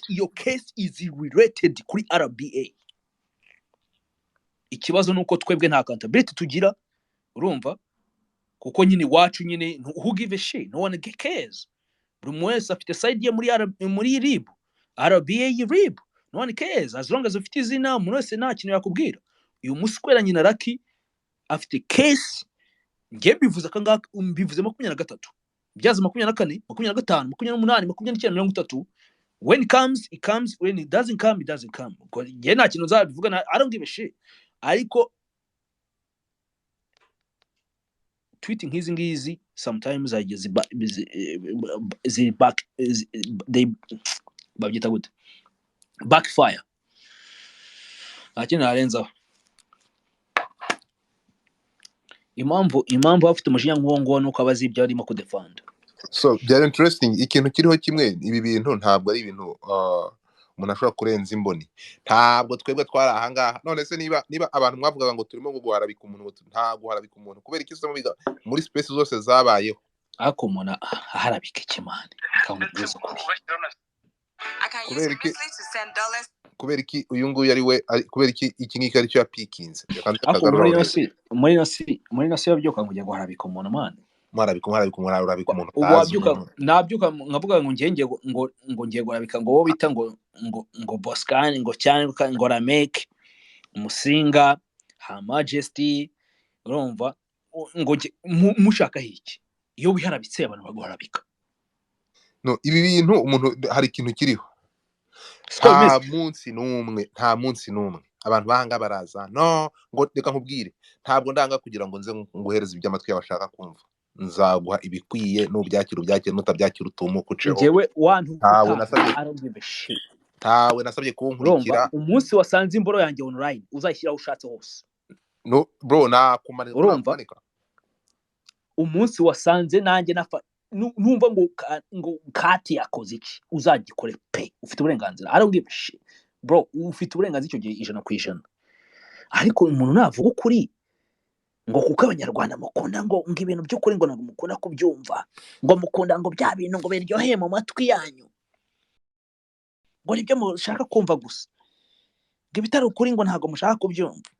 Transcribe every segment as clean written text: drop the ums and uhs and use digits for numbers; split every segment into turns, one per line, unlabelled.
iyo case is related kuri RBA. Ikibazo nuko twebwe nta accountability tugira, urumva, kuko nyine wacu nyine who give a shit, no one cares. Buri wese afite side ye muri RIB, RBA RIB, no one cares as long as ufite izina, umuntu wese nta kintu yakubwira. Uyu muswera nyina Lucky afite case, ngiye bivuze kanga mbivuze 23, byaza 24, 25, 28, 29, 30. When it comes, it comes. When it doesn't come, it doesn't come. Because ngiye nta kintu zabivuga, I don't give a shit. Ariko tweeting hizi ngizi sometimes I just they babyita gute, backfire. Akina arenza impamvu afite umujinya nk'uwo nuko abazi ibyo arimo kudefend.
So byari interesting. Ikintu kiriho kimwe, ibi bintu ntabwo ari ibintu umuntu ashobora kurenza imboni. Ntabwo twebwe twari ahangaha. None se niba abantu mwavugaga ngo turimo guharabika umuntu, nta guharabika umuntu kubera iki se muri space zose zabayeho.
Ako umuntu aharabika ikimane akamubwiza ukuri.
Kubera iki uyu nguyu ari we, kubera iki ngiki ari cyo yapikinze.
muri nasi yabyuka ngo guharabika umuntu man.
Mwarabika umuntu.
Nabyuka nkavuga ngo ngiye guharabika ngo wowe bita ngo Boscan ngo cyane ngo Rameke Musinga Her Majesty, urumva ngo mushaka hiki iyo wiharabitse abantu baguharabika.
No, ibi bintu umuntu hari ikintu kiriho. Nta munsi n'umwe abantu bahanga baraza no ngo reka nkubwire, ntabwo ndanga kugira ngo nze nguhereze iby'amatwi y'abashaka kumva. Nzaguha ibikwiye n'ubyakira n'utabyakira utumuka uceho.
Njyewe wantu
tawe nasabye kunkurikira.
Umunsi wasanze imboro yanjye online uzashyiraho ushatse hose.
No bro, nakumanira
urumva. Umunsi wasanze nanjye numva ngo kati yakoze iki uzagikore pe, ufite uburenganzira. I don't give a shit bro, ufite uburenganzira icyo gihe 100%. Ariko umuntu navuga ukuri ngo kuko abanyarwanda mukunda ngo ibintu byo kuri ngo mukunda kubyumva, ngo mukunda ngo bya bintu ngo biryoheye mu matwi yanyu, ngo nibyo mushaka kumva gusa, ngo bitari ukuri ngo ntago mushaka kubyumva.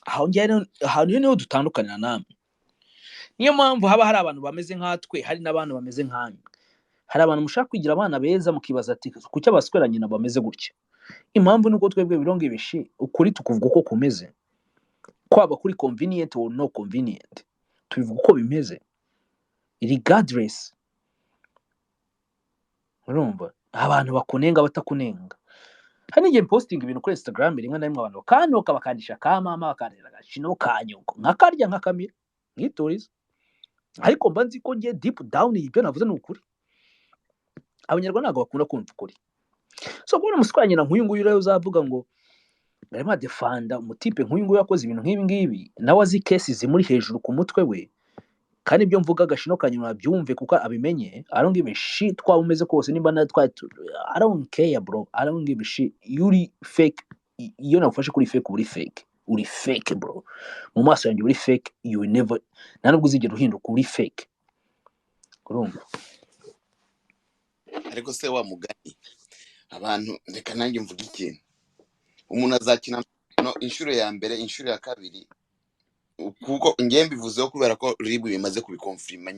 Aho niho dutandukanira namwe. Niyo mpamvu haba hari abantu bameze nkatwe, hari n'abantu bameze nkanyu. Hari abantu mushaka kwigira abana beza mukibaza ati kuki abaswera nyina bameze gutya. Impamvu nuko twebwe bironga ibishi ukuri tukuvuga uko kumeze, kwaba kuri convenient or no convenient, tubivuga uko bimeze regardless. Urumva abantu bakunenga batakunenga. Hari ngiye posting ibintu kuri Instagram rimwe na rimwe abantu kanoka bakandisha ka mama bakandira gashino kanyuko nkakarya nkakamira nkitoriza. Ariko mba nzi ko ngiye deep down ibyo navuze n'ukuri. Abanyarwanda ntabwo bakunda kumva ukuri. So kubona umuswanya na nk'uyu nguyu rero uzavuga ngo barimo defanda umutipe nk'uyu nguyu yakoze ibintu nk'ibi ngibi, nawe azi cases zimuri hejuru ku mutwe we, kandi ibyo mvuga gashino kanyuma byumve kuko abimenye. I don't give a shit kwa umeze kose nimba na twa I don't care bro, I don't give a shit. Yuri fake, iyo nagufashe kuri fake uri fake bro. Mu maso yanjye uri fake, you will never, ntabwo uzigera uhinduka uri fake. Urumva
ariko se wa mugani abantu reka nanjye mvuga ikintu, umuntu azakina no inshuro ya mbere inshuro ya kabiri kuko ngiye mbivuzeho kubera ko ribu bimaze kubikonfirma.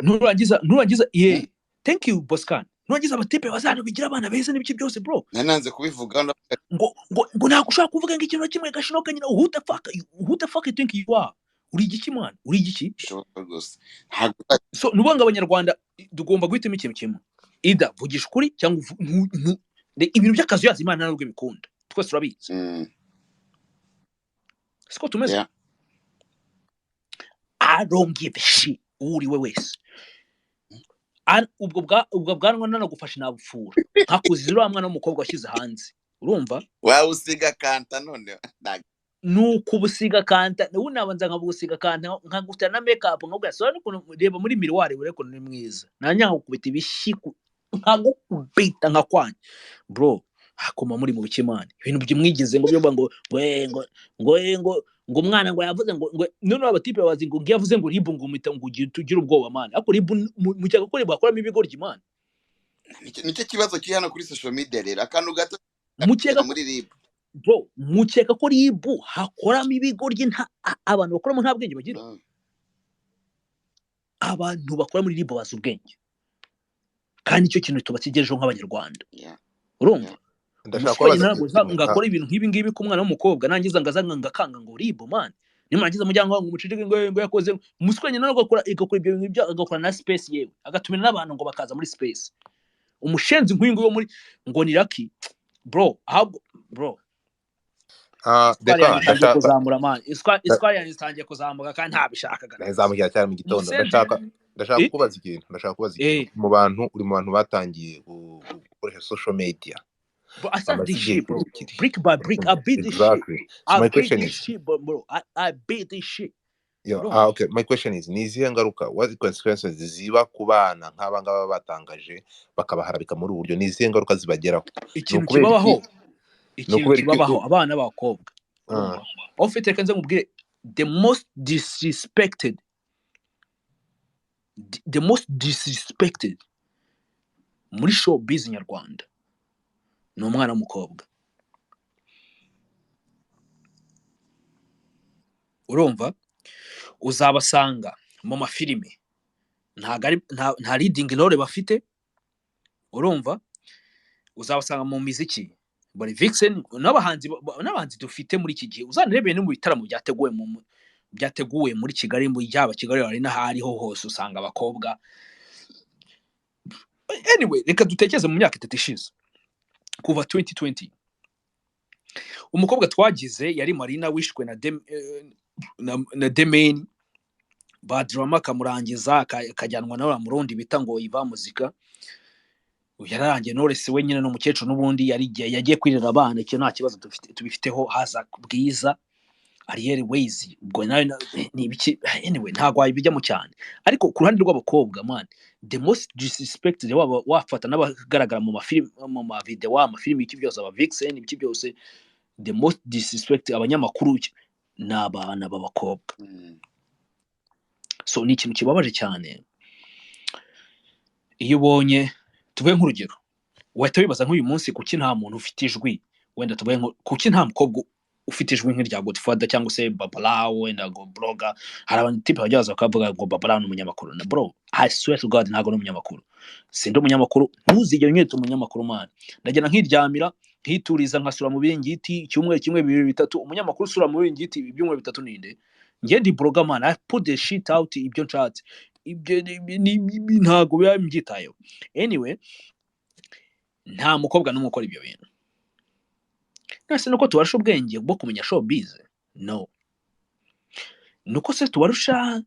Nurangiza yeah. Thank you Boscan. Nurangiza abatipe bazana bigira abana beza n'ibiki byose bro. Nananze kubivuga
ngo nako ushaka kuvuga ngo ikintu kimwe gashinoka nyina who the fuck you think you are? Uri igiki man? Uri igiki? So nubanga abanyarwanda dugomba guhitamo ikintu kimwe. Ida vugisha ukuri cyangwa ibintu by'akazi yazi Imana ntabwo bikunda. Twese turabizi. Siko tumeze. Yeah. I don't give a shit uri we wese. Ubwo bwanwa nanagufasha nabufura. Nkakuzira mwana w'umukobwa washyize hanze. Urumva?
Wa usiga kanta none.
Nuko ubusiga kanta, unabanza nkabusiga kanta nkagufita na makeup nkabwa so reba muri miroir ure ko ni mwiza. Nanyanga kubita ibishiku nkagukubita nkakwanya. Bro, hakoma muri mu bikimana. Ibintu byimwigize ngo byo ngo umwana ngo yavuze ngo none abatipe bazi ngo yavuze ngo ribu ngo umita ngo tugira ubwoba man. Ako ribu mu cyaka ko bakora ibigoryi man.
nicyo kibazo kiri hano kuri social media rero akantu gato
mukeka
muri RIB
bro mukeka ko RIB hakoramo ibigoryi abantu bakoramo nta bwenge bagira abantu bakora muri RIB bazi ubwenge kandi icyo kintu tubakigejeho nk'abanyarwanda urumva
ndashaka
umusore
kubaza
ntabwo ngakora ibintu nk'ibi ngibi ku mwana w'umukobwa nangiza ngazanga ngakanga ngo RIB man nimangiza mujyango ngo umucicike ngo yakoze umusore nyina agakora ibyo bintu agakora na space yewe agatumira n'abantu ngo bakaza muri space umushenzi nk'uyu muri ngo ni Lucky bro bro ndashaka kuzamura man iswari yanjye itangiye kuzamuka kandi ntabishakaga
nazamukira cyane mu gitondo ndashaka kubaza ikintu mu bantu uri mu bantu batangiye gukoresha social media
I
this shit, bro. Brick by brick, I beat this shit.
So my question is,
bro, I beat this shit.
Okay. My question is, nizihe ngaruka, what consequences ziba ku bana nk'aba ngaba batangaje bakabaharabika muri uburyo, nizihe ngaruka zibageraho?
Ikintu kibabaho abana b'abakobwa. Ofite kanze mubwire the most disrespected muri showbiz nyarwanda ni umwana w'umukobwa. Urumva uzabasanga mu mafilime nta leading role bafite. Urumva uzabasanga mu muziki bari vixen n'abahanzi dufite muri iki gihe uzanirebeye no mu bitaramo byateguwe muri Kigali mu yaba Kigali ari n'ahariho hose usanga abakobwa. Anyway reka dutekeze mu myaka 3 ishize kuva 2020 umukobwa twagize yari Marina wishwe na Demain badrama kamurangiza akajyanwa na Murundi bita ngo iva muzika yararangiye Knowless wenyine no mukecuru n'ubundi yagiye kwirira abana icyo nta kibazo tubifiteho haza kubwiza Ariel Ways ubwo ni ibiki. Anyway ntago ibijyamo cyane ariko ku ruhande rw'abakobwa man the most disrespected wafata n'abagaragara mu mafilm mu ma video amafilm iki byose aba vixen ibiki byose the most disrespected abanyamakuru n'abana b'abakobwa. So ni ikintu kibabaje cyane iyo ubonye tuvuye nk'urugero wahita wibaza nk'uyu munsi kuki nta muntu ufite ijwi wenda tuvuye kuki nta mukobwa ufite ijwi nk'irya Godfather cyangwa se Babala wenda ngo blogger hari abantu type bajyaza bakavuga ngo Babala ni umunyamakuru na bro I swear to God ntago ni umunyamakuru sindi umunyamakuru ntuzigere nyete umunyamakuru man ndagena nk'iryamira nkituriza nkasura mu bingiti cyumwe kimwe 2 3 umunyamakuru sura mu bingiti ibyumwe 3 ninde ngiye ndi blogger man I put the shit out ibyo nshatse ibyo ntago biba mbyitayeho. Anyway nta mukobwa n'umukora ibyo bintu nase nuko tubarusha ubwenge bwo kumenya showbiz no nuko se tubarusha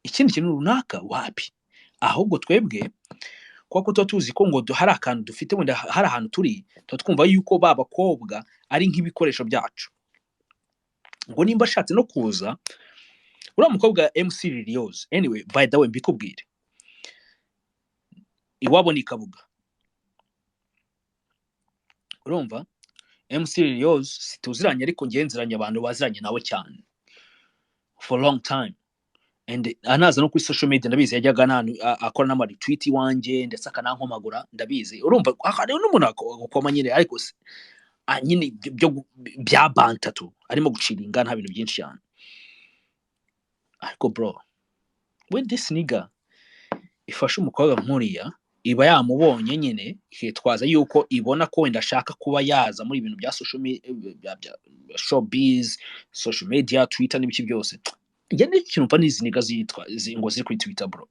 ikindi kintu runaka wapi ahubwo twebwe kuko tuzi ko ngo hari akantu dufite wenda hari ahantu turi twumva yuko babakobwa ari nk'ibikoresho byacu ngo nimba ashatse no kuza ura mukobwa MC Lilios. Anyway by the way mbikubwire iwabo ni Kabuga urumva MC Lilios situziranye ariko ngenziranye abantu baziranye nawe cyane for long time and anaza no kuri social media ndabizi yajyaga nanu akora n'ama retweet wanje ndetse akanankomagura ndabizi urumva akari n'umuntu akoma nyine ariko nyine byo bya bantatu arimo guciringa nta bintu byinshi cyane ariko bro when this nigga ifashe umukobwa nkuriya iba yamubonye nyine hitwaza yuko ibona ko wenda ashaka kuba yaza muri ibintu bya social media bya showbiz social media Twitter n'ibiki byose njye ni ikintu mva n'izi niga zitwa ngo ziri kuri Twitter bro.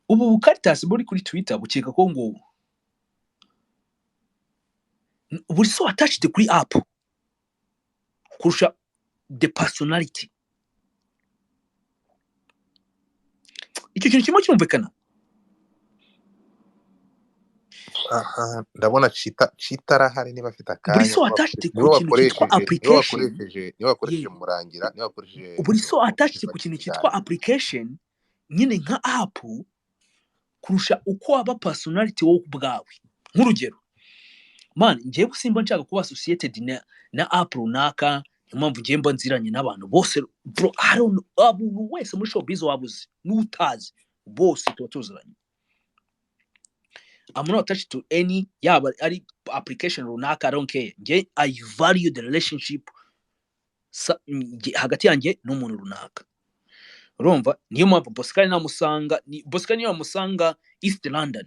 Ubu Bukaritasi buri kuri Twitter bukeka ko ngo buri so attached kuri app kurusha the personality. Icyo kintu kimwe cyumvikana
ndabona chitara hari niba afite akanya
buri so attached ku kintu cyitwa application
niba wakoresheje murangira niba wakoresheje
buri so attached ku kintu cyitwa application nyine nka app kurusha uko aba personality wo bwawe. Nk'urugero man ngiye gusimba nshaka kuba associated na app runaka impamvu ngiye mba nziranye n'abantu bose bro I don't know wese muri showbiz wabuze n'utazi bose tuba tuziranye I'm not attached to any yaba ari application runaka. I don't care. I value the relationship hagati yanjye n'umuntu runaka. Urumva niyo mpamvu Boscan namusanga Boscan niyo amusanga East London,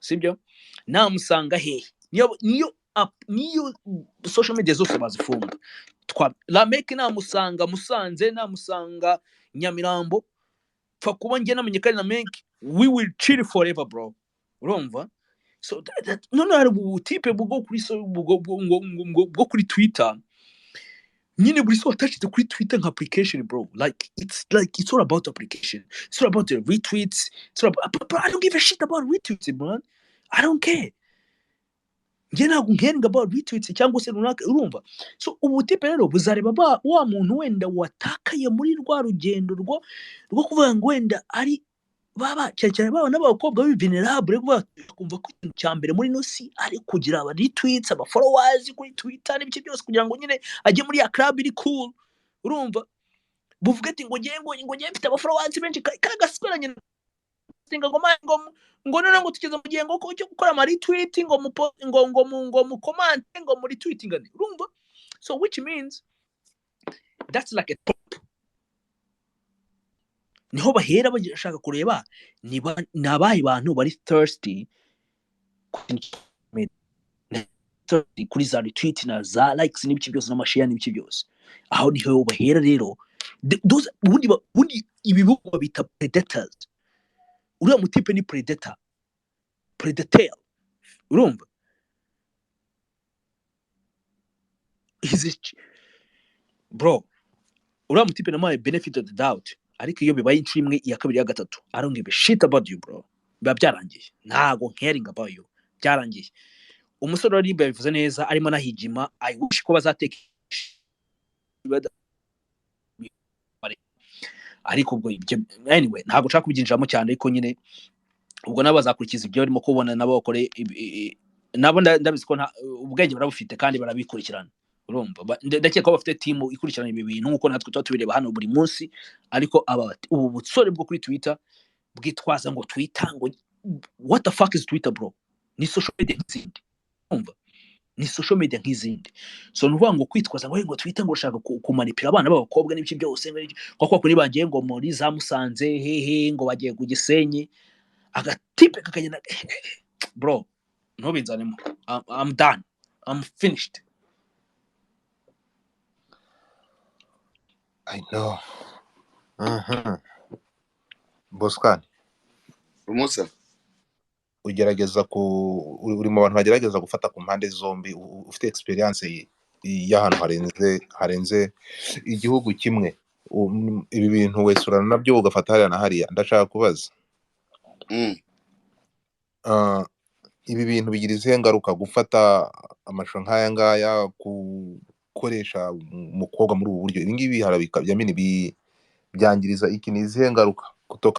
sibyo? Namusanga he niyo social media zose bazifunga. La make namusanga Musanze, namusanga Nyamirambo, fa kuba nge namenye kandi na make we will chill forever, bro. Urumva? So none hari ubutipe bwo kuri Twitter. Nyine buri so attached kuri Twitter nka application, bro. Like it's all about application. It's all about the retweets. It's all about, I don't give a shit about retweets, man. I don't care. Nge ntabwo caring about retweets cyangwa se runaka, urumva? So ubutipe rero buzareba wa muntu wenda watakaye muri rwa rugendo rwo kuvuga ngo wenda ari baba cyane baba n'abakobwa b'invenerable kumva ko ikintu cya mbere muri nosi ari kugira aba retweets, aba followers kuri Twitter n'ibiki byose kugira ngo nyine ajye muri ya club iri cool. Urumva? Buvuga ati ngo ngiye mfite aba followers benshi kagaswera nyine singa ngo none ngo tugeze mu gihe ngo cyo gukora ama retweet ngo mu comment ngo muri tweeting ngane. Urumva? So which means that's like a top. Niho bahera bashaka kureba nabaye bantu bari thirsty kuri za retweet na za likes n'ibiki byose n'amashare n'ibiki byose. Aho niho bahera rero those bundi ibibugo bita predators. Uriya mutipe ni predator. Urumva? Bro, uriya mutipe namaye benefit of the doubt. Ariko iyo bibaye inshuro imwe iya kabiri ya gatatu, I don't give a shit about you, bro. Biba byarangiye. Ntago caring about you. Byarangiye. Umusore wari bivuze neza arimo nahijima, I wish ko bazateka ariko ubwo anyway ntago nshaka kubyinjiramo cyane, ariko nyine ubwo nabazakurikiza ibyo barimo kubona nabo bakore nabo ndabizi ko ubwenge barabufite kandi barabikurikirana. Urumva? Ndakeka ko bafite team ikurikirana ibi bintu nkuko natwe tubireba hano buri munsi. Ariko ubu butsore bwo kuri Twitter bwitwaza ngo Twitter ngo what the fuck is Twitter, bro? Ni social media nk'izindi. Urumva? Ni social media nk'izindi. So nuvuga ngo kwitwaza ngo Twitter ngo ushaka kumanipira abana b'abakobwa n'ibiki byose ngo kuri bagiye ngo muri za Musanze hehe ngo bagiye ku Gisenyi agatipe kakagenda. Bro, no binzanemo. I'm done. I'm finished.
I know. Boscan,
Umusa
ugerageza uri mu bantu bagerageza gufata ku mpande zombi, ufite experience y'ahantu harenze igihugu kimwe. Ibi bintu wese urana nabyo ugafata hariya na hariya. Ndashaka kubaza ibi bintu bigira izihe ngaruka gufata amashusho nk'aya ngaya gukoresha umukobwa muri ubu buryo? Ibi ngibi harabika byamini byangiriza iki? Ni izihe ngaruka?